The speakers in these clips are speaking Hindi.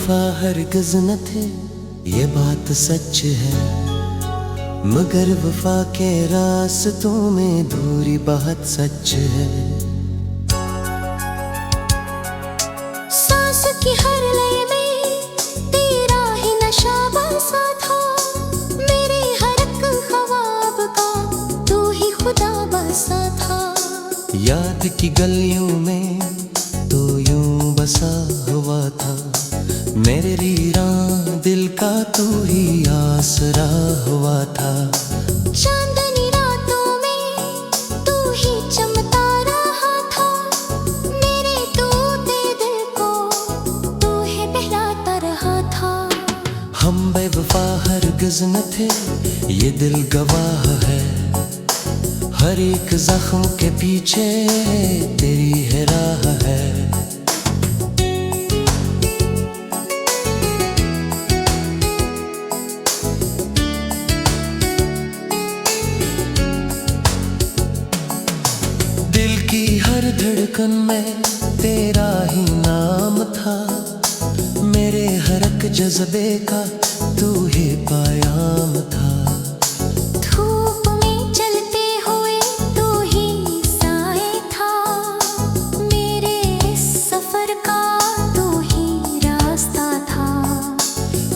बेवफा हरगिज़ न थे, ये बात सच है, मगर वफा के रास्तों में दूरी बहुत सच है। सांस की हर लय में तेरा ही नशा बसा था, मेरे हर एक ख्वाब का तू ही खुदा बसा था। याद की गलियों में तो यूं बसा हुआ था, मेरे वीरान दिल का तू ही आसरा हुआ था। चांदनी रातों में तू ही चमका रहा था, मेरे टूटे दिल को तू ही बहलाता रहा था। हम बेवफा हरगिज़ न थे, ये दिल गवाह है, हर एक जख्म के पीछे तेरी है राह है। दिल की हर धड़कन में तेरा ही नाम था, मेरे हर एक जज्बे का तू ही पायाम था। धूप में चलते हुए तू ही साए था, मेरे इस सफर का तू ही रास्ता था।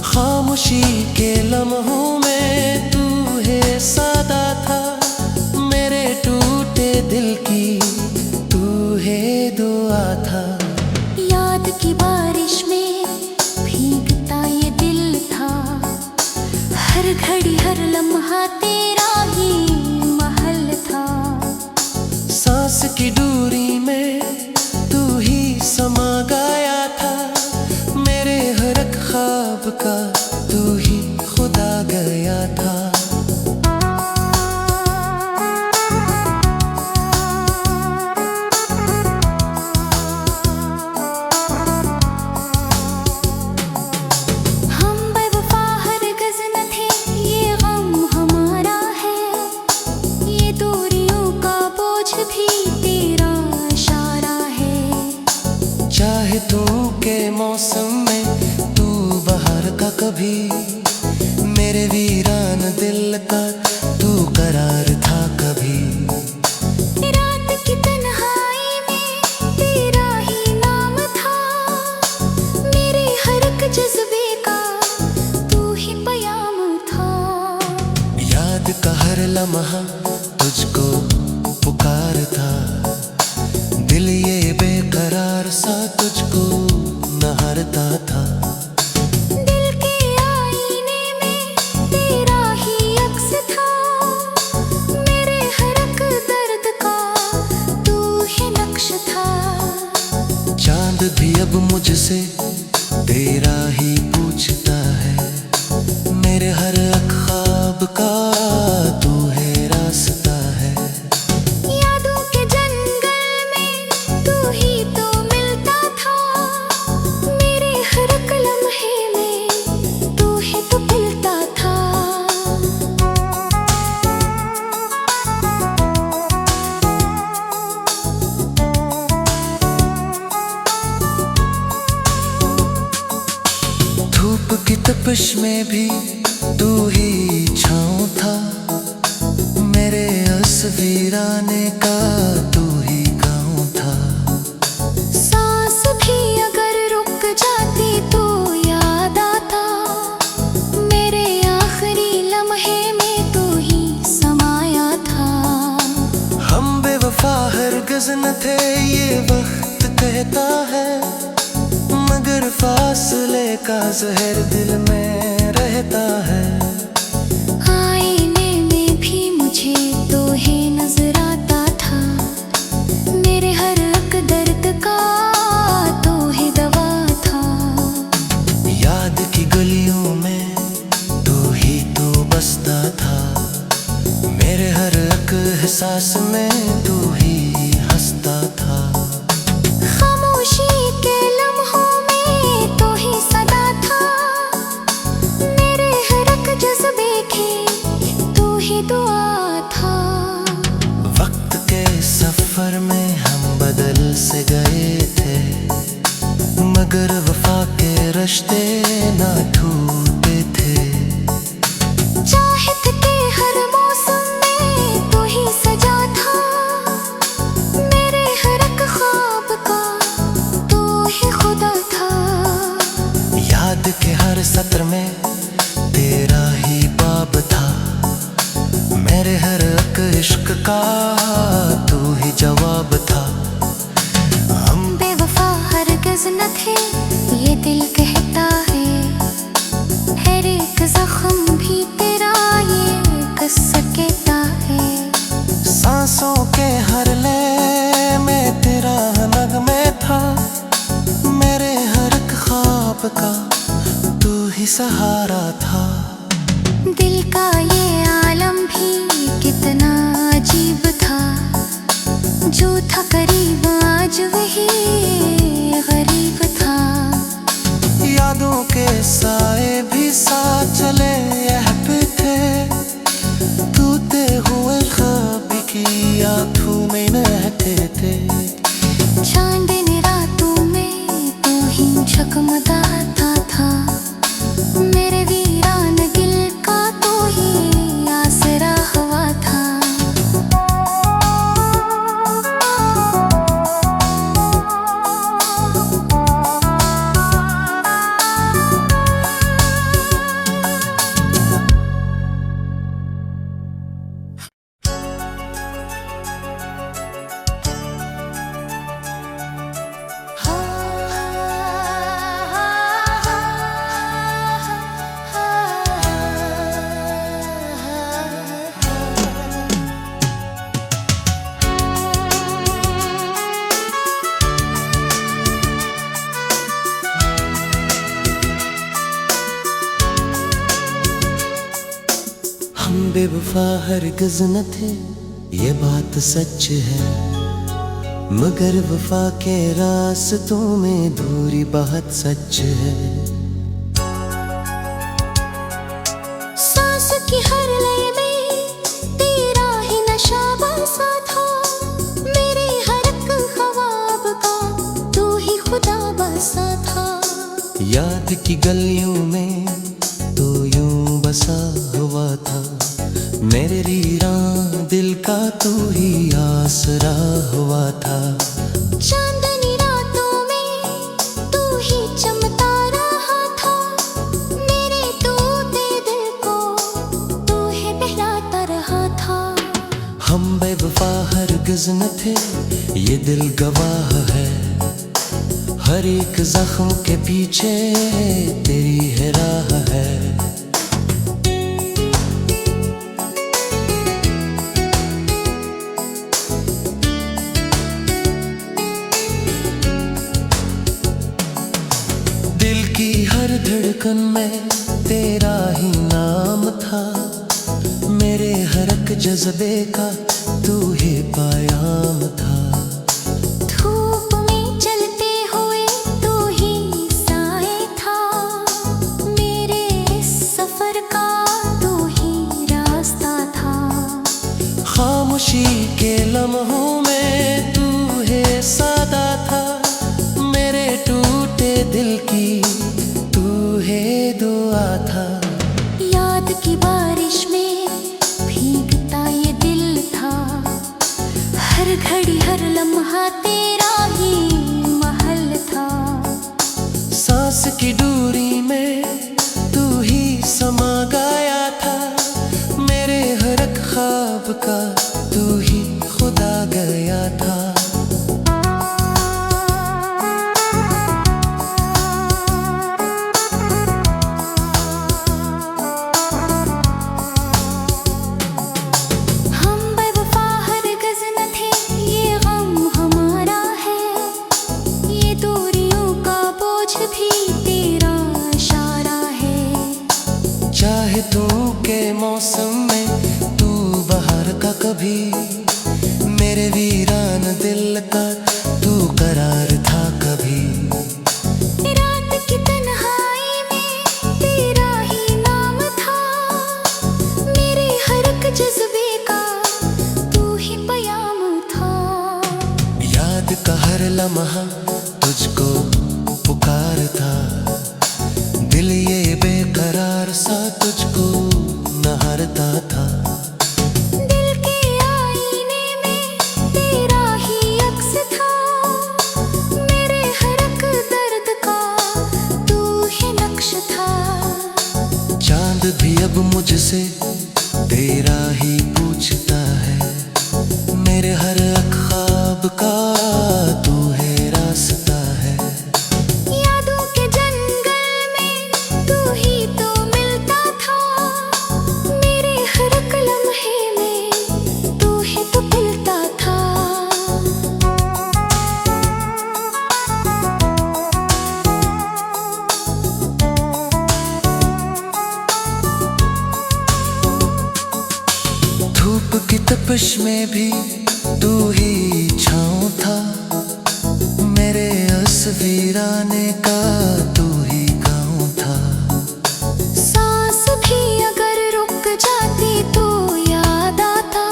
खामोशी के लम्हों में तू है सादा था, मेरे टूटे दिल की तू है दुआ था। याद की बारिश में भीगता ये दिल था, हर घड़ी हर लम्हा तेरा ही महल था। सांस की दूरी में तू ही समा गया था, मेरे हर एक ख्वाब का तू ही खुदा गया था। हम बेवफा हरगिज़ न थे, ये गम हमारा है, ये दूरियों का बोझ भी तेरा इशारा है। चाहे तू के मौसम में तू बाहर का कभी, मेरे वीरान दिल का तू करार था कभी। रात की तन्हाई में तेरा ही नाम था, मेरे हर एक जज्बे का तू ही पयाम था। याद का हर लम्हा तुझको पुकारता, दिल ये बेकरार सा तुझको नहारता था। दिल के आईने में तेरा ही अक्स था, मेरे हर एक दर्द का तू ही नक्श था। चांद भी अब मुझसे तेरा ही पूछता है, मेरे हर एक ख्वाब का तू है रास्ता है। यादों के जंगल में तू ही तो मिलता था, मेरे हर एक लम्हे में तू ही तो खिलता था। धूप की तपिश में भी तू ही छाँव था, मेरे उस वीराने का तू ही गाँव था। सांस भी अगर रुक जाती तो याद आता, मेरे आखिरी लम्हे में तू ही समाया था। हम बेवफा हरगिज़ न थे, ये वक्त कहता है, मगर फासले का जहर दिल में रहता है। आईने में भी मुझे तो ही नजर आता था, मेरे हर एक दर्द का तो ही दवा था। याद की गलियों में तू ही तो बसता था, मेरे हर एक एहसास में तू ही हंसता था। खामोशी के लम्हों में तो ही सदा था, मेरे हर एक जज्बे की तू ही दुआ था। वक्त के सफर में हम बदल से गए थे, मगर वफा के रिश्ते ना छूटे थे। चाहत के हर मौसम में तू ही सजा था, मेरे हर एक ख्वाब का तू ही खुदा था। याद के हर सत्र में तेरा ही बाब था, मेरे हर एक इश्क का तू ही जवाब था। हम बेवफा हरगिज़ न थे ये दिल कहता है, हर एक जख्म भी तेरा ये किस्सा कहता है। सांसों के हर लय में तेरा नगमे था, मेरे हर एक ख्वाब का तू ही सहारा था। दिल का ये आलम भी कितना अजीब था, जो था करीब आज वही गरीब था। यादों के साए भी साथ चले यह पे थे, टूटे हुए ख्वाब की आंखों में रहते थे। चांदनी रातों में तू ही झकमगाता था, मेरे वीरान दिल का तू ही आसरा हुआ था। हम बेवफा हरगिज़ न थे ये बात सच है, मगर वफा के रास्तों में दूरी बहुत सच है। सांस की हर लय में तेरा ही नशा बसा था, मेरे हर एक ख्वाब का तू ही खुदा बसा था। याद की गलियों में तो यूं बसा हुआ था, मेरे वीरान दिल का तू ही आसरा हुआ था। चांदनी रातों में तू ही चमका रहा था, मेरे टूटे दिल को तू ही बहलाता रहा था। हम बेवफा हरगिज़ न थे ये दिल गवाह है, हर एक जख्म के पीछे तेरी है राह है। दिल की हर धड़कन में तेरा ही नाम था, मेरे हर एक जज्बे का तू ही पायाम था। धूप में चलते हुए तू ही साए था, मेरे इस सफर का तू ही रास्ता था। खामोशी के लम्हों में तू है सादा था, मेरे टूटे दिल की तू है दुआ था। याद की बारिश में भीगता ये दिल था, हर घड़ी हर लम्हा तेरा ही महल था। सांस की दूरी में तू ही समा गया था, मेरे हर एक ख्वाब का तू ही खुदा गया था। हम बेवफा हरगिज़ न थे ये गम हमारा है, ये दूरियों का बोझ भी तेरा इशारा है। चाहे तू के मौसम में तू बाहर का कभी, मेरे वीरान दिल का तू करार था कभी। रात की तन्हाई में तेरा ही नाम था, मेरे हर एक जज्बे का तू ही पयाम था। याद का हर लम्हा तुझको पुकार था, दिल ये जब मुझसे तेरा ही पूछता है, मेरे हर ख्वाब का तू है रास्ता है। यादों के जंगल में तू ही तो मिलता था, मेरे हर एक लम्हे में तू ही तो खिलता था। धूप की तपिश में भी तू ही छाँव था, मेरे उस वीराने का तू ही गाँव था। सांस भी अगर रुक जाती तो याद आता,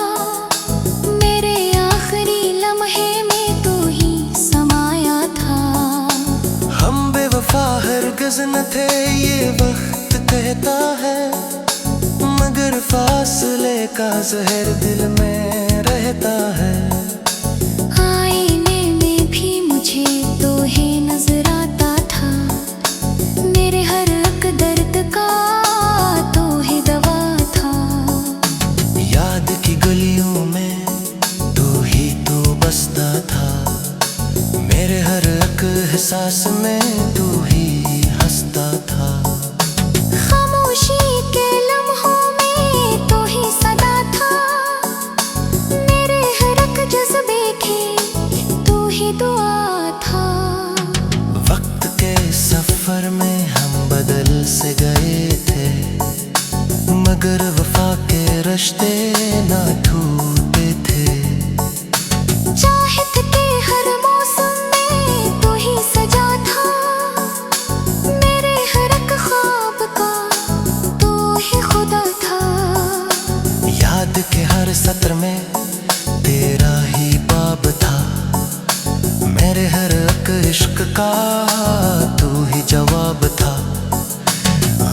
मेरे आखिरी लम्हे में तू ही समाया था। हम बेवफा हरगिज़ न थे ये वक्त कहता है, मगर फासले का जहर दिल में रहता है। आईने में भी मुझे तो ही नजर आता था, मेरे हर एक दर्द का तो ही दवा था। याद की गलियों में तू ही तो बसता था, मेरे हर एक एहसास में तू ही हंसता था। खामोशी के लम्हों में तो ही सदा था, मेरे हर एक जज्बे की तू ही दुआ था। वक्त के सफर में हम बदल से गए थे, मगर वफा के रिश्ते ना टूटे थे। चाहत के हर मौसम में तू ही सजा था, मेरे हर एक ख्वाब का तू ही खुदा था। याद के हर सत्र में तेरा ही बाब था, मेरे हर एक इश्क का तू ही जवाब था।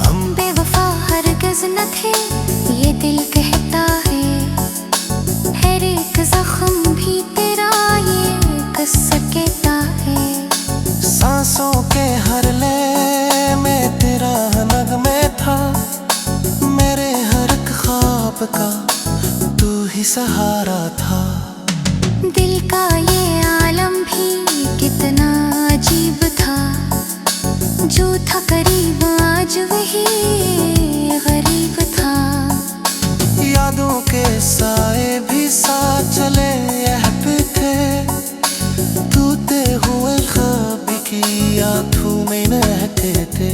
हम बेवफा हरगिज़ न थे ये दिल कहता है, हर एक जख्म भी तेरा ये किस्सा कहता है। सांसों के हर लय में तेरा नगमे था, मेरे हर एक ख्वाब का तू ही सहारा था। दिल का ये आलम भी कितना अजीब था, जो था करीब आज वही गरीब था। यादों के साए भी साथ चले यह पे थे, टूटे हुए ख्वाब की आंखों में रहते थे।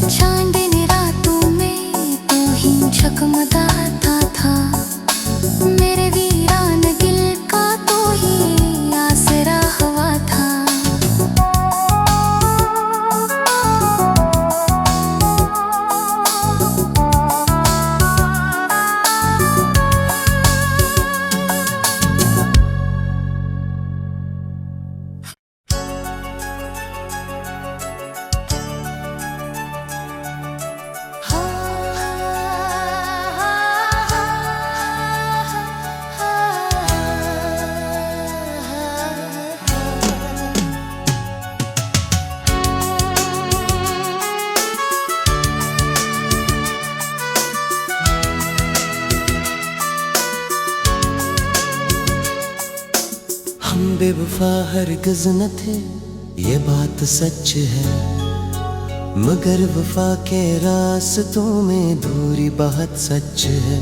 चांदनी रातों में तू ही झकमगाता था, मेरे वीरान दिल का तू ही आसरा हुआ था। हम बेवफा हरगिज़ न थे ये बात सच है, मगर वफा के रास्तों में दूरी बहुत सच है।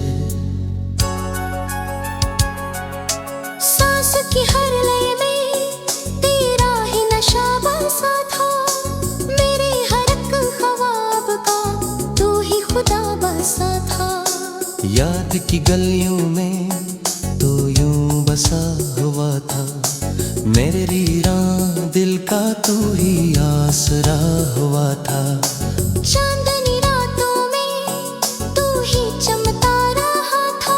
सांस की हर लय में तेरा ही नशा बसा था, मेरे हर एक ख्वाब का तू ही खुदा बसा था। याद की गलियों में तो यूं बसा हुआ था, मेरे वीरान दिल का तू ही आसरा हुआ था। चांदनी रातों में तू ही चमता रहा था,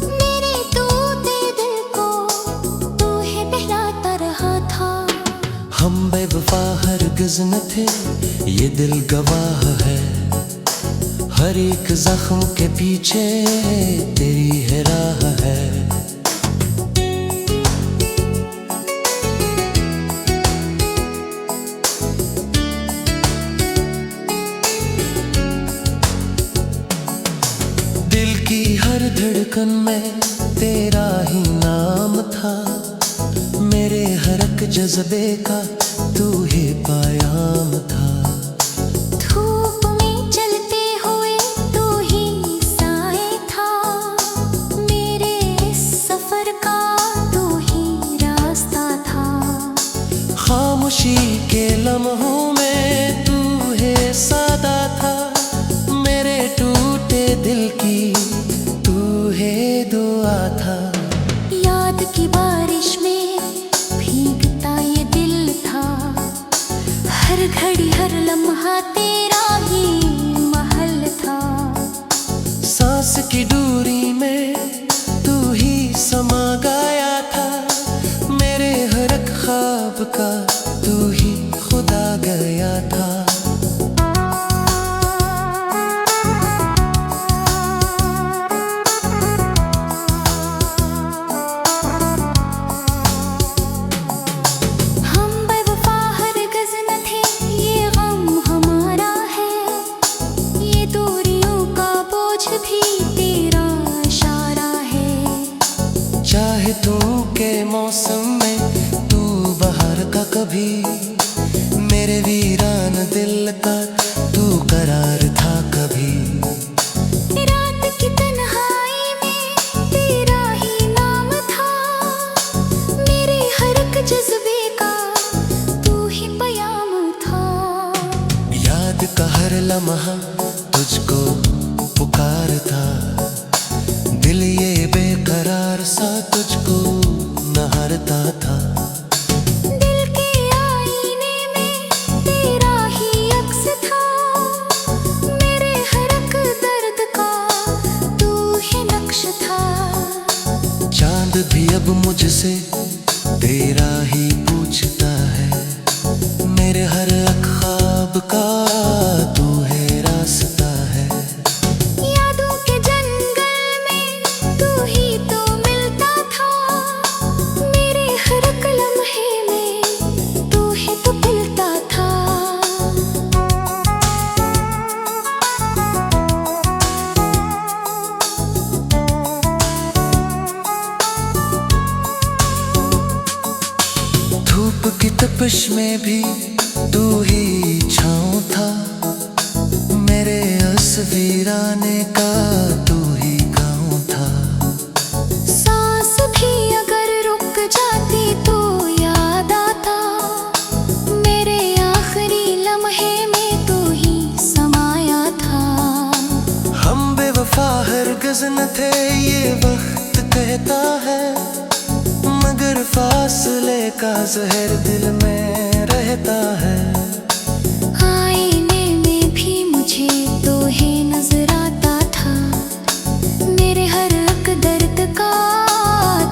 मेरे टूटे दिल को तू ही बहलाता रहा था। हम बेवफा हरगिज़ न थे ये दिल गवाह है, हर एक जख्म के पीछे तेरी है राह है। धड़कन में तेरा ही नाम था, मेरे हर एक जज्बे का तू ही पैगाम था। धूप में चलते हुए तू ही साए था, मेरे इस सफर का तू ही रास्ता था। खामोशी के लम्हों में तू है सादा था, मेरे टूटे दिल की तू है दुआ था। याद की बारिश में भीगता ये दिल था, हर घड़ी हर लम्हा तेरा ही महल था। सांस की दूरी में तू ही समा गया था, मेरे हर एक ख्वाब का तू ही खुदा गया था। चाहे तू के मौसम में तू बाहर का कभी, मेरे वीरान दिल का तू करार था कभी। रात की तन्हाई में तेरा ही नाम था, मेरे हर एक जज्बे का तू ही पयाम था। याद का हर लम्हा तुझको पुकारता, दिल ये बेकरार सा तुझको नहारता था। दिल के आईने में तेरा ही अक्स था, मेरे हर एक दर्द का तू ही नक्श था। चांद भी अब मुझसे तेरा ही पूछता है, मेरे हर एक ख्वाब का तू है रास्ता है। यादों के जंगल में तू ही तो मिलता था, मेरे हर एक लम्हे में तू ही तो खिलता था। धूप की तपिश में भी तू ही छाँव था, मेरे उस वीराने का तू ही गाँव था। सांस भी अगर रुक जाती तो याद आता, मेरे आखिरी लम्हे में तू ही समाया था। हम बेवफा हरगिज़ न थे ये वक्त कहता है, मगर फासले का जहर दिल में रहता है। आईने में भी मुझे तो ही नजर आता था, मेरे हर एक दर्द का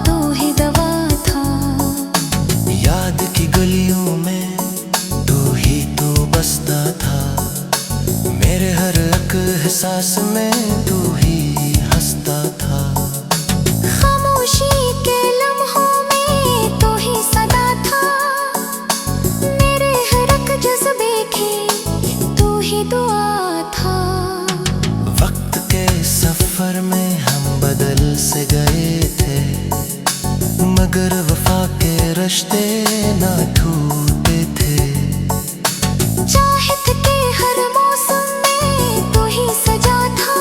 तो ही दवा था। याद की गलियों में तू ही तो बसता था, मेरे हर एक एहसास में तू ही हंसता था। खामोशी के लम्हों में तो ही सदा था, मेरे हर एक जज्बे की तू ही दुआ था। वक्त के सफर में हम बदल से गए थे, मगर वफा के रिश्ते ना टूटे थे। चाहत के हर मौसम में तू ही सजा था,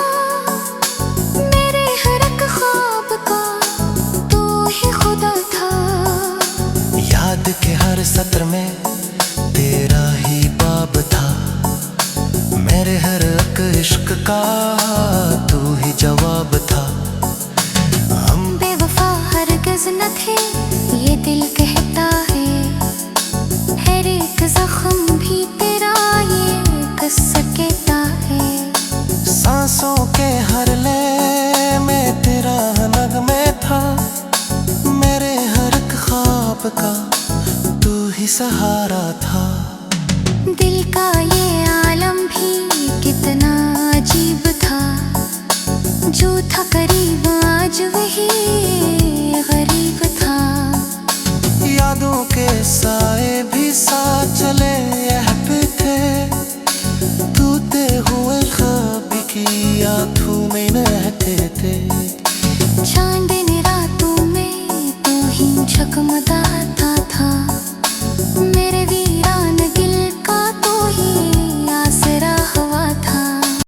मेरे हर एक ख्वाब का तू ही खुदा था। याद के हर सत्र में तेरा ही बाब था, मेरे हर एक इश्क का तू ही जवाब था। हम बेवफा हरगिज़ न थे ये दिल कहता है, हर एक जख्म भी तेरा ये किस्सा कहता है। सांसों के हर लय में तेरा नगमे था, मेरे हर एक ख्वाब का तू ही सहारा था। दिल का ये आलम भी